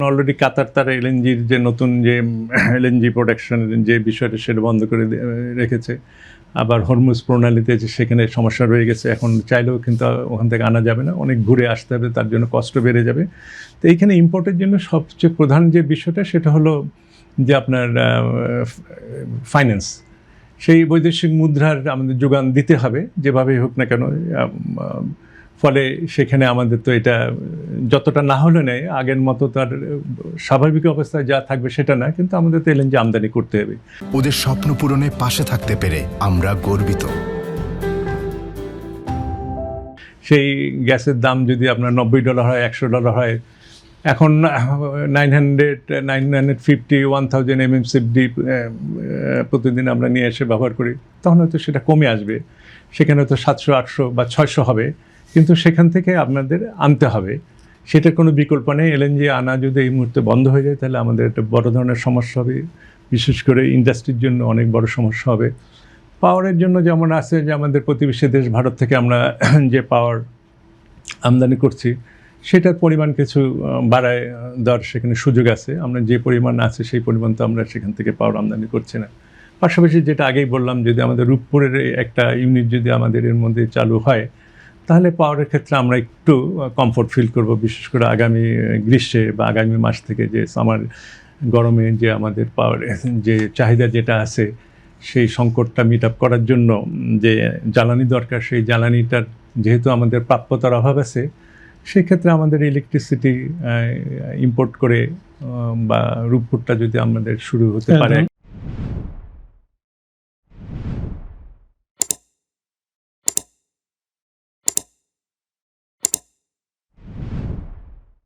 Already কাতার তার এলএনজির যে নতুন যে এলএনজি প্রোডাকশন যে বিষয়টা সেটা বন্ধ করে রেখেছে। আবার হরমুজ প্রণালীতে যে সেখানে সমস্যা রয়ে গেছে, এখন চাইলেও কিন্তু ওখান থেকে আনা যাবে না, অনেক ঘুরে আসতে হবে, তার জন্য কষ্ট বেড়ে যাবে। তো এইখানে ইম্পোর্টের জন্য সবচেয়ে প্রধান যে বিষয়টা সেটা হলো যে আপনার ফাইন্যান্স, সেই বৈদেশিক মুদ্রার আমাদের যোগান দিতে হবে যেভাবেই হোক না কেন। ফলে সেখানে আমাদের তো এটা যতটা না হলে নেই আগের মতো তার স্বাভাবিক অবস্থায় যা থাকবে সেটা না, কিন্তু আমাদের তো এলএনজি আমদানি করতে হবে। ওদের স্বপ্ন পূরণে পাশে থাকতে পেরে আমরা গর্বিত। সেই গ্যাসের দাম যদি আপনার $90 হয়, $100 হয়, এখন 950, 1000 MMCFD প্রতিদিন আমরা নিয়ে এসে ব্যবহার করি, তখন হয়তো সেটা কমে আসবে, সেখানে হয়তো 700, 800 বা 600 হবে, কিন্তু সেখান থেকে আপনাদের আনতে হবে, সেটার কোনো বিকল্প নেই। এলএনজি আনা যদি এই মুহূর্তে বন্ধ হয়ে যায় তাহলে আমাদের একটা বড় ধরনের সমস্যা হবে, বিশেষ করে ইন্ডাস্ট্রির জন্য অনেক বড় সমস্যা হবে। পাওয়ারের জন্য যেমন আছে যে আমাদের প্রতিবেশী দেশ ভারত থেকে আমরা যে পাওয়ার আমদানি করছি সেটার পরিমাণ কিছু বাড়ায় দেওয়ার সেখানে সুযোগ আছে। আমরা যে পরিমাণ আছে সেই পরিমাণ তো আমরা সেখান থেকে পাওয়ার আমদানি করছি না। পাশাপাশি যেটা আগেই বললাম, যদি আমাদের রূপপুরের একটা ইউনিট যদি আমাদের এর মধ্যে চালু হয় তাহলে পাওয়ারের ক্ষেত্রে আমরা একটু কমফোর্ট ফিল করব, বিশেষ করে আগামী গ্রীষ্মে বা আগামী মাস থেকে যে সামার গরমে যে আমাদের পাওয়ার যে চাহিদা যেটা আছে সেই সংকটটা মিট আপ করার জন্য যে জ্বালানি দরকার, সেই জ্বালানিটার যেহেতু আমাদের প্রাপ্যতার অভাব আছে, সেক্ষেত্রে আমাদের ইলেকট্রিসিটি ইম্পোর্ট করে বা রূপপুরটা যদি আমাদের শুরু হতে পারে।